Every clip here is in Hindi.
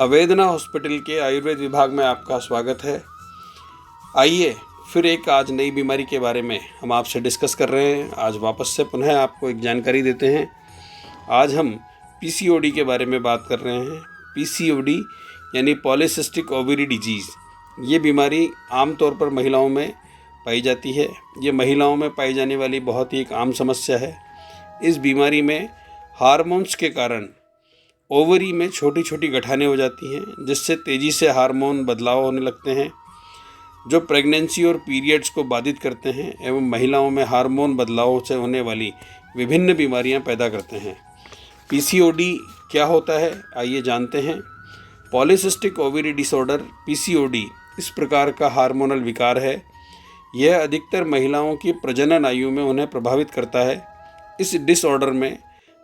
अवेदना हॉस्पिटल के आयुर्वेद विभाग में आपका स्वागत है। आइए फिर एक आज नई बीमारी के बारे में हम आपसे डिस्कस कर रहे हैं। आज वापस से पुनः आपको एक जानकारी देते हैं। आज हम पीसीओडी के बारे में बात कर रहे हैं। पीसीओडी यानी पॉलीसिस्टिक ओवरी डिजीज़, ये बीमारी आमतौर पर महिलाओं में पाई जाती है। ये महिलाओं में पाई जाने वाली बहुत ही एक आम समस्या है। इस बीमारी में हार्मोन्स के कारण ओवरी में छोटी छोटी गठानें हो जाती हैं, जिससे तेज़ी से हार्मोन बदलाव होने लगते हैं, जो प्रेगनेंसी और पीरियड्स को बाधित करते हैं एवं महिलाओं में हार्मोन बदलाव से होने वाली विभिन्न बीमारियां पैदा करते हैं। पीसीओडी क्या होता है, आइए जानते हैं। पॉलीसिस्टिक ओवरी डिसऑर्डर पीसीओडी इस प्रकार का हार्मोनल विकार है। यह अधिकतर महिलाओं की प्रजनन आयु में उन्हें प्रभावित करता है। इस डिसऑर्डर में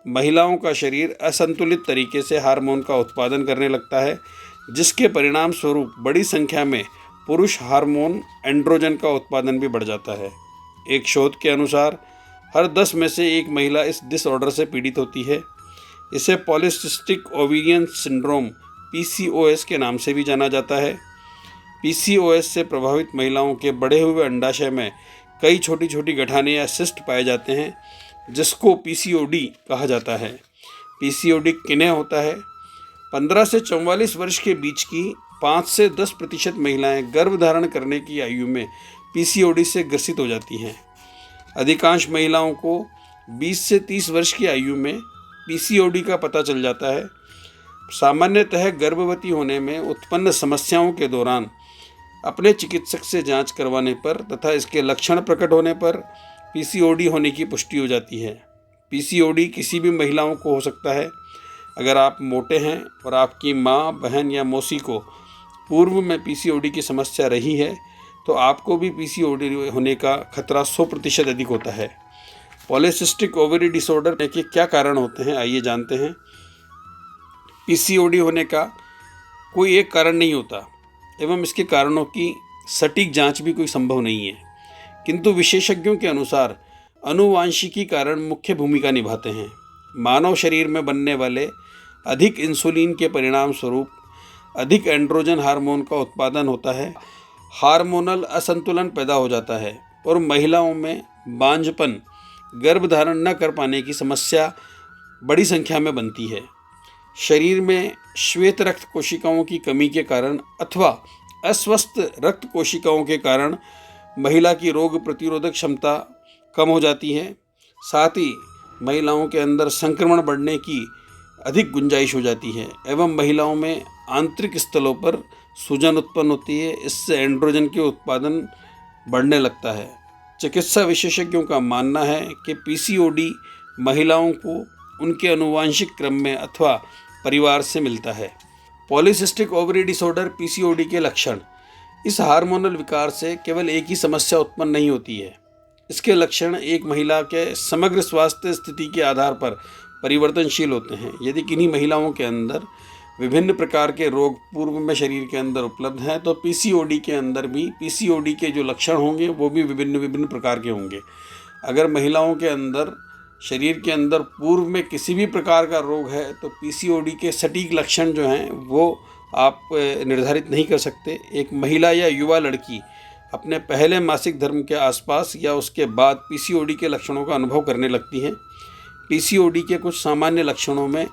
महिलाओं का शरीर असंतुलित तरीके से हार्मोन का उत्पादन करने लगता है, जिसके परिणाम स्वरूप बड़ी संख्या में पुरुष हार्मोन एंड्रोजन का उत्पादन भी बढ़ जाता है। एक शोध के अनुसार हर 10 में से एक महिला इस डिसऑर्डर से पीड़ित होती है। इसे पॉलीसिस्टिक ओवेरियन सिंड्रोम पीसीओएस के नाम से भी जाना जाता है। पीसीओएस से प्रभावित महिलाओं के बढ़े हुए अंडाशय में कई छोटी छोटी गठानें या सिस्ट पाए जाते हैं, जिसको पीसीओडी कहा जाता है। पीसीओडी किन्हें होता है? 15 से 44 वर्ष के बीच की 5 से 10% महिलाएं गर्भ धारण करने की आयु में पीसीओडी से ग्रसित हो जाती हैं। अधिकांश महिलाओं को 20 से 30 वर्ष की आयु में पीसीओडी का पता चल जाता है। सामान्यतः गर्भवती होने में उत्पन्न समस्याओं के दौरान अपने चिकित्सक से जांच करवाने पर तथा इसके लक्षण प्रकट होने पर पीसीओडी होने की पुष्टि हो जाती है। पीसीओडी किसी भी महिलाओं को हो सकता है। अगर आप मोटे हैं और आपकी माँ, बहन या मौसी को पूर्व में पीसीओडी की समस्या रही है, तो आपको भी पीसीओडी होने का खतरा 100% अधिक होता है। पॉलीसिस्टिक ओवरी डिसऑर्डर के क्या कारण होते हैं, आइए जानते हैं। पीसीओडी होने का कोई एक कारण नहीं होता एवं इसके कारणों की सटीक जांच भी कोई संभव नहीं है, किंतु विशेषज्ञों के अनुसार आनुवांशिकी कारण मुख्य भूमिका निभाते हैं। मानव शरीर में बनने वाले अधिक इंसुलिन के परिणाम स्वरूप अधिक एंड्रोजन हार्मोन का उत्पादन होता है। हार्मोनल असंतुलन पैदा हो जाता है और महिलाओं में बांझपन, गर्भधारण न कर पाने की समस्या बड़ी संख्या में बनती है। शरीर में श्वेत रक्त कोशिकाओं की कमी के कारण अथवा अस्वस्थ रक्त कोशिकाओं के कारण महिला की रोग प्रतिरोधक क्षमता कम हो जाती है। साथ ही महिलाओं के अंदर संक्रमण बढ़ने की अधिक गुंजाइश हो जाती है एवं महिलाओं में आंतरिक स्थलों पर सूजन उत्पन्न होती है। इससे एंड्रोजन के उत्पादन बढ़ने लगता है। चिकित्सा विशेषज्ञों का मानना है कि पीसीओडी महिलाओं को उनके आनुवांशिक क्रम में अथवा परिवार से मिलता है। पॉलीसिस्टिक ओवरी डिसऑर्डर पीसीओडी के लक्षण। इस हार्मोनल विकार से केवल एक ही समस्या उत्पन्न नहीं होती है। इसके लक्षण एक महिला के समग्र स्वास्थ्य स्थिति के आधार पर परिवर्तनशील होते हैं। यदि किन्हीं महिलाओं के अंदर विभिन्न प्रकार के रोग पूर्व में शरीर के अंदर उपलब्ध हैं, तो पीसीओडी के अंदर भी पीसीओडी के जो लक्षण होंगे वो भी विभिन्न प्रकार के होंगे। अगर महिलाओं के अंदर शरीर के अंदर पूर्व में किसी भी प्रकार का रोग है, तो पीसीओडी के सटीक लक्षण जो हैं वो आप निर्धारित नहीं कर सकते। एक महिला या युवा लड़की अपने पहले मासिक धर्म के आसपास या उसके बाद पीसीओडी के लक्षणों का अनुभव करने लगती हैं। पीसीओडी के कुछ सामान्य लक्षणों में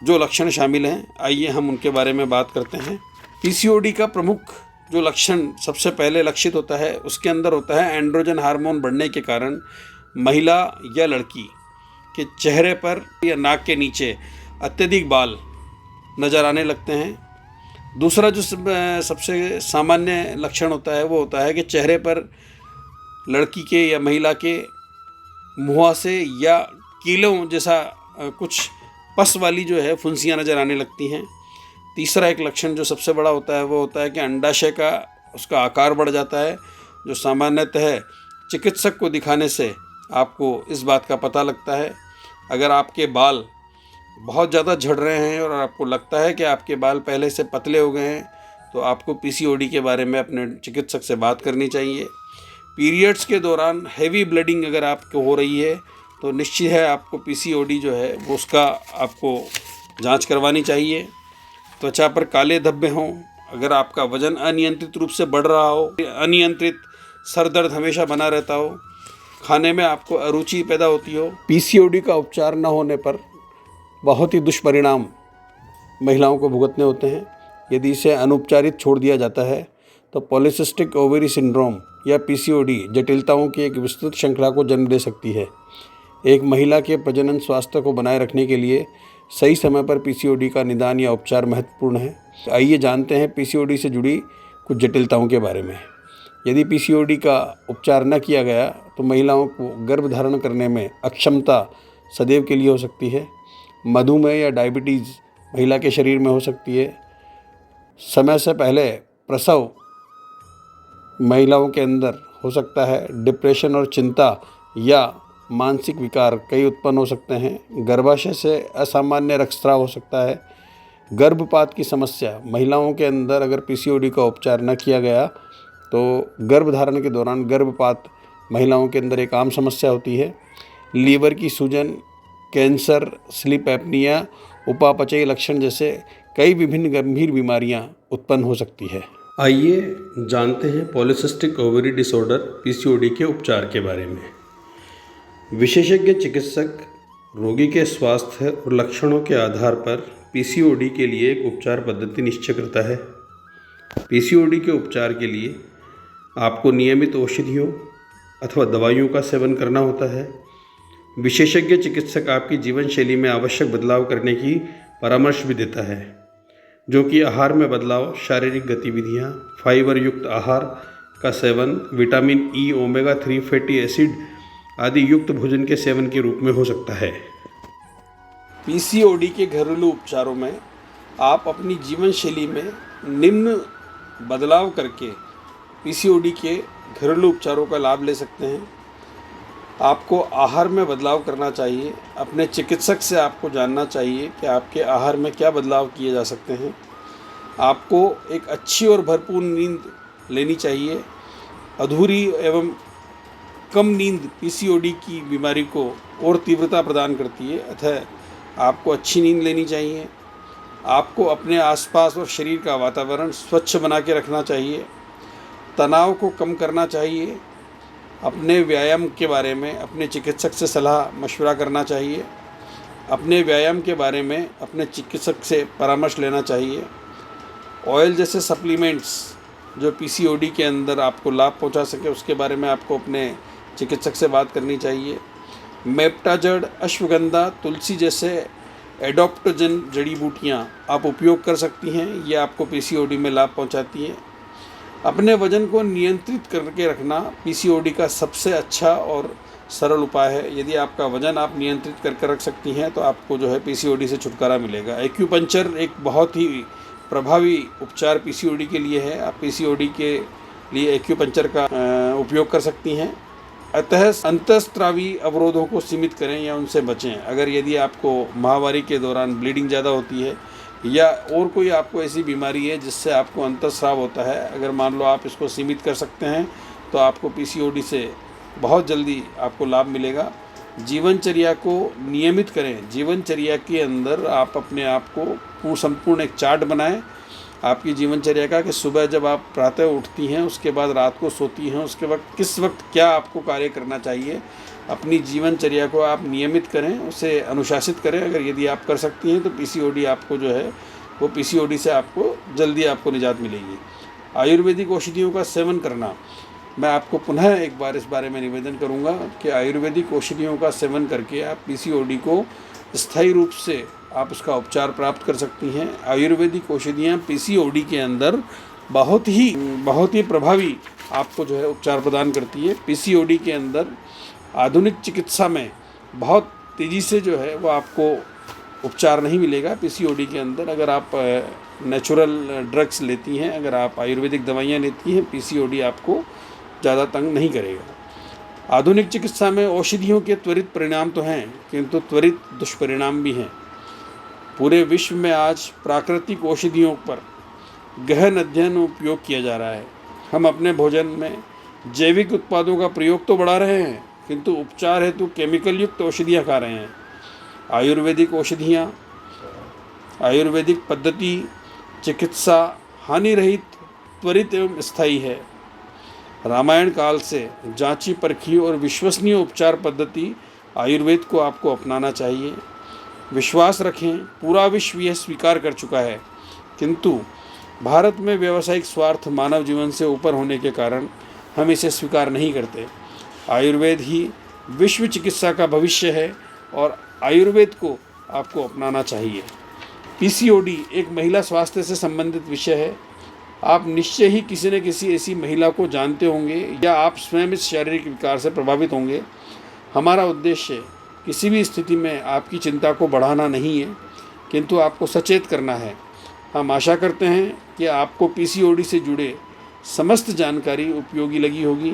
जो लक्षण शामिल हैं, आइए हम उनके बारे में बात करते हैं। पीसीओडी का प्रमुख जो लक्षण सबसे पहले लक्षित होता है, उसके अंदर होता है एंड्रोजन हार्मोन बढ़ने के कारण महिला या लड़की के चेहरे पर या नाक के नीचे अत्यधिक बाल नज़र आने लगते हैं। दूसरा जो सबसे सामान्य लक्षण होता है वो होता है कि चेहरे पर लड़की के या महिला के मुहासे या कीलों जैसा कुछ पस वाली जो है फुंसियाँ नज़र आने लगती हैं। तीसरा एक लक्षण जो सबसे बड़ा होता है वो होता है कि अंडाशय का उसका आकार बढ़ जाता है, जो सामान्यतः चिकित्सक को दिखाने से आपको इस बात का पता लगता है। अगर आपके बाल बहुत ज़्यादा झड़ रहे हैं और आपको लगता है कि आपके बाल पहले से पतले हो गए हैं, तो आपको पीसीओडी के बारे में अपने चिकित्सक से बात करनी चाहिए। पीरियड्स के दौरान हैवी ब्लीडिंग अगर आपको हो रही है, तो निश्चित है आपको पीसीओडी जो है वो उसका आपको जांच करवानी चाहिए। त्वचा पर काले धब्बे हों, अगर आपका वजन अनियंत्रित रूप से बढ़ रहा हो, अनियंत्रित सर दर्द हमेशा बना रहता हो, खाने में आपको अरुचि पैदा होती हो, पीसीओडी का उपचार न होने पर बहुत ही दुष्परिणाम महिलाओं को भुगतने होते हैं। यदि इसे अनुपचारित छोड़ दिया जाता है तो पॉलीसिस्टिक ओवरी सिंड्रोम या पीसीओडी जटिलताओं की एक विस्तृत श्रृंखला को जन्म दे सकती है। एक महिला के प्रजनन स्वास्थ्य को बनाए रखने के लिए सही समय पर पीसीओडी का निदान या उपचार महत्वपूर्ण है। आइए जानते हैं पीसीओडी से जुड़ी कुछ जटिलताओं के बारे में। यदि पीसीओडी का उपचार न किया गया तो महिलाओं को गर्भधारण करने में अक्षमता सदैव के लिए हो सकती है। मधुमेह या डायबिटीज़ महिला के शरीर में हो सकती है। समय से पहले प्रसव महिलाओं के अंदर हो सकता है। डिप्रेशन और चिंता या मानसिक विकार कई उत्पन्न हो सकते हैं। गर्भाशय से असामान्य रक्तस्राव हो सकता है। गर्भपात की समस्या महिलाओं के अंदर अगर पीसीओडी का उपचार न किया गया तो गर्भधारण के दौरान गर्भपात महिलाओं के अंदर एक आम समस्या होती है। लीवर की सूजन, कैंसर, स्लीप एपनिया, उपापचयी लक्षण जैसे कई विभिन्न गंभीर बीमारियां उत्पन्न हो सकती है। आइए जानते हैं पॉलीसिस्टिक ओवरी डिसऑर्डर पीसीओडी के उपचार के बारे में। विशेषज्ञ चिकित्सक रोगी के स्वास्थ्य और लक्षणों के आधार पर पीसीओडी के लिए एक उपचार पद्धति निश्चय करता है। पीसीओडी के उपचार के लिए आपको नियमित औषधियों अथवा दवाइयों का सेवन करना होता है। विशेषज्ञ चिकित्सक आपकी जीवन शैली में आवश्यक बदलाव करने की परामर्श भी देता है, जो कि आहार में बदलाव, शारीरिक गतिविधियाँ, फाइबर युक्त आहार का seven, vitamin E, omega 3 fatty acid आदि युक्त भोजन के सेवन के रूप में हो सकता है। पीसीओडी के घरेलू उपचारों में आप अपनी जीवन शैली में निम्न बदलाव करके पीसीओडी के घरेलू उपचारों का लाभ ले सकते हैं। आपको आहार में बदलाव करना चाहिए। अपने चिकित्सक से आपको जानना चाहिए कि आपके आहार में क्या बदलाव किए जा सकते हैं। आपको एक अच्छी और भरपूर नींद लेनी चाहिए। अधूरी एवं कम नींद पीसीओडी की बीमारी को और तीव्रता प्रदान करती है, अतः आपको अच्छी नींद लेनी चाहिए। आपको अपने आसपास और शरीर का वातावरण स्वच्छ बना के रखना चाहिए। तनाव को कम करना चाहिए। अपने व्यायाम के बारे में अपने चिकित्सक से सलाह मशवरा करना चाहिए। अपने व्यायाम के बारे में अपने चिकित्सक से परामर्श लेना चाहिए। ऑयल जैसे सप्लीमेंट्स जो पीसीओडी के अंदर आपको लाभ पहुंचा सके उसके बारे में आपको अपने चिकित्सक से बात करनी चाहिए। मेप्टाजड़, अश्वगंधा, तुलसी जैसे एडोप्टोजन जड़ी बूटियाँ आप उपयोग कर सकती हैं। ये आपको पीसीओडी में लाभ पहुंचाती हैं। अपने वजन को नियंत्रित करके रखना पीसीओडी का सबसे अच्छा और सरल उपाय है। यदि आपका वजन आप नियंत्रित करके रख सकती हैं तो आपको जो है पीसीओडी से छुटकारा मिलेगा। एक्यूपंक्चर एक बहुत ही प्रभावी उपचार पीसीओडी के लिए है। आप पीसीओडी के लिए एक्यूपंक्चर का उपयोग कर सकती हैं। अतः अंतःस्त्रावी अवरोधों को सीमित करें या उनसे बचें। अगर यदि आपको माहवारी के दौरान ब्लीडिंग ज़्यादा होती है या और कोई आपको ऐसी बीमारी है जिससे आपको अंतःस्राव होता है, अगर मान लो आप इसको सीमित कर सकते हैं तो आपको पीसीओडी से बहुत जल्दी आपको लाभ मिलेगा। जीवनचर्या को नियमित करें। जीवनचर्या के अंदर आप अपने आप को संपूर्ण एक चार्ट बनाएं आपकी जीवनचर्या का कि सुबह जब आप प्रातः उठती हैं, उसके बाद रात को सोती हैं, उसके वक्त किस वक्त क्या आपको कार्य करना चाहिए। अपनी जीवनचर्या को आप नियमित करें, उसे अनुशासित करें। अगर यदि आप कर सकती हैं तो पीसीओडी आपको जो है वो पीसीओडी से आपको जल्दी आपको निजात मिलेगी। आयुर्वेदिक औषधियों का सेवन करना, मैं आपको पुनः एक बार इस बारे में निवेदन करूंगा कि आयुर्वेदिक औषधियों का सेवन करके आप पीसीओडी को स्थायी रूप से आप उसका उपचार प्राप्त कर सकती हैं। आयुर्वेदिक औषधियाँ पीसीओडी के अंदर बहुत ही प्रभावी आपको जो है उपचार प्रदान करती है। पीसीओडी के अंदर आधुनिक चिकित्सा में बहुत तेज़ी से जो है वो आपको उपचार नहीं मिलेगा। पीसीओडी के अंदर अगर आप नेचुरल ड्रग्स लेती हैं, अगर आप आयुर्वेदिक दवाइयाँ लेती हैं, पीसीओडी आपको ज़्यादा तंग नहीं करेगा। आधुनिक चिकित्सा में औषधियों के त्वरित परिणाम तो हैं किंतु त्वरित दुष्परिणाम भी हैं। पूरे विश्व में आज प्राकृतिक औषधियों पर गहन अध्ययन और उपयोग किया जा रहा है। हम अपने भोजन में जैविक उत्पादों का प्रयोग तो बढ़ा रहे हैं किंतु उपचार हेतु केमिकल युक्त औषधियाँ खा रहे हैं। आयुर्वेदिक औषधियाँ, आयुर्वेदिक पद्धति चिकित्सा हानि रहित, त्वरित एवं स्थायी है। रामायण काल से जांची परखी और विश्वसनीय उपचार पद्धति आयुर्वेद को आपको अपनाना चाहिए। विश्वास रखें, पूरा विश्व यह स्वीकार कर चुका है, किंतु भारत में व्यावसायिक स्वार्थ मानव जीवन से ऊपर होने के कारण हम इसे स्वीकार नहीं करते। आयुर्वेद ही विश्व चिकित्सा का भविष्य है और आयुर्वेद को आपको अपनाना चाहिए। पीसीओडी एक महिला स्वास्थ्य से संबंधित विषय है। आप निश्चय ही किसी न किसी ऐसी महिला को जानते होंगे या आप स्वयं इस शारीरिक विकार से प्रभावित होंगे। हमारा उद्देश्य किसी भी स्थिति में आपकी चिंता को बढ़ाना नहीं है, किंतु आपको सचेत करना है। हम आशा करते हैं कि आपको पीसीओडी से जुड़े समस्त जानकारी उपयोगी लगी होगी।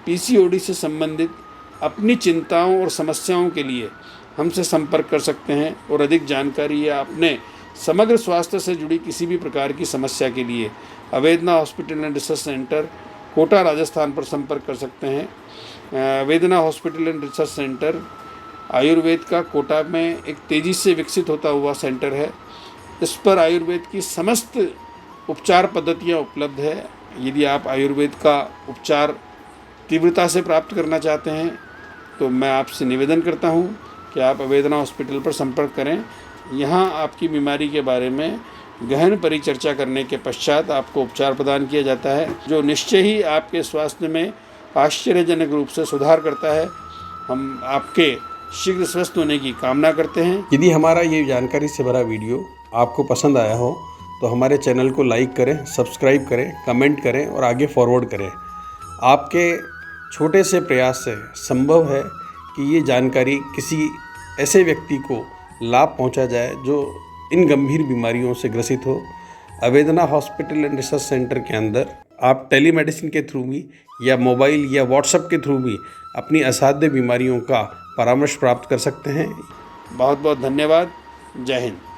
पीसीओडी से संबंधित अपनी चिंताओं और समस्याओं के लिए हमसे संपर्क कर सकते हैं और अधिक जानकारी या अपने समग्र स्वास्थ्य से जुड़ी किसी भी प्रकार की समस्या के लिए Avedana hospital and research centre, Kota, Rajasthan पर संपर्क कर सकते हैं। Avedana hospital and research centre Ayurveda का कोटा में एक तेज़ी से विकसित होता हुआ सेंटर है। इस पर आयुर्वेद की समस्त उपचार पद्धतियाँ उपलब्ध है। यदि आप आयुर्वेद का उपचार तीव्रता से प्राप्त करना चाहते हैं तो मैं आपसे निवेदन करता हूं कि आप अवेदना हॉस्पिटल पर संपर्क करें। यहां आपकी बीमारी के बारे में गहन परिचर्चा करने के पश्चात आपको उपचार प्रदान किया जाता है, जो निश्चय ही आपके स्वास्थ्य में आश्चर्यजनक रूप से सुधार करता है। हम आपके शीघ्र स्वस्थ होने की कामना करते हैं। यदि हमारा ये जानकारी से भरा वीडियो आपको पसंद आया हो तो हमारे चैनल को लाइक करें, सब्सक्राइब करें, कमेंट करें और आगे फॉरवर्ड करें। आपके छोटे से प्रयास से संभव है कि ये जानकारी किसी ऐसे व्यक्ति को लाभ पहुंचा जाए जो इन गंभीर बीमारियों से ग्रसित हो। अवेदना हॉस्पिटल एंड रिसर्च सेंटर के अंदर आप टेलीमेडिसिन के थ्रू भी या मोबाइल या व्हाट्सएप के थ्रू भी अपनी असाध्य बीमारियों का परामर्श प्राप्त कर सकते हैं। बहुत बहुत धन्यवाद। जय हिंद।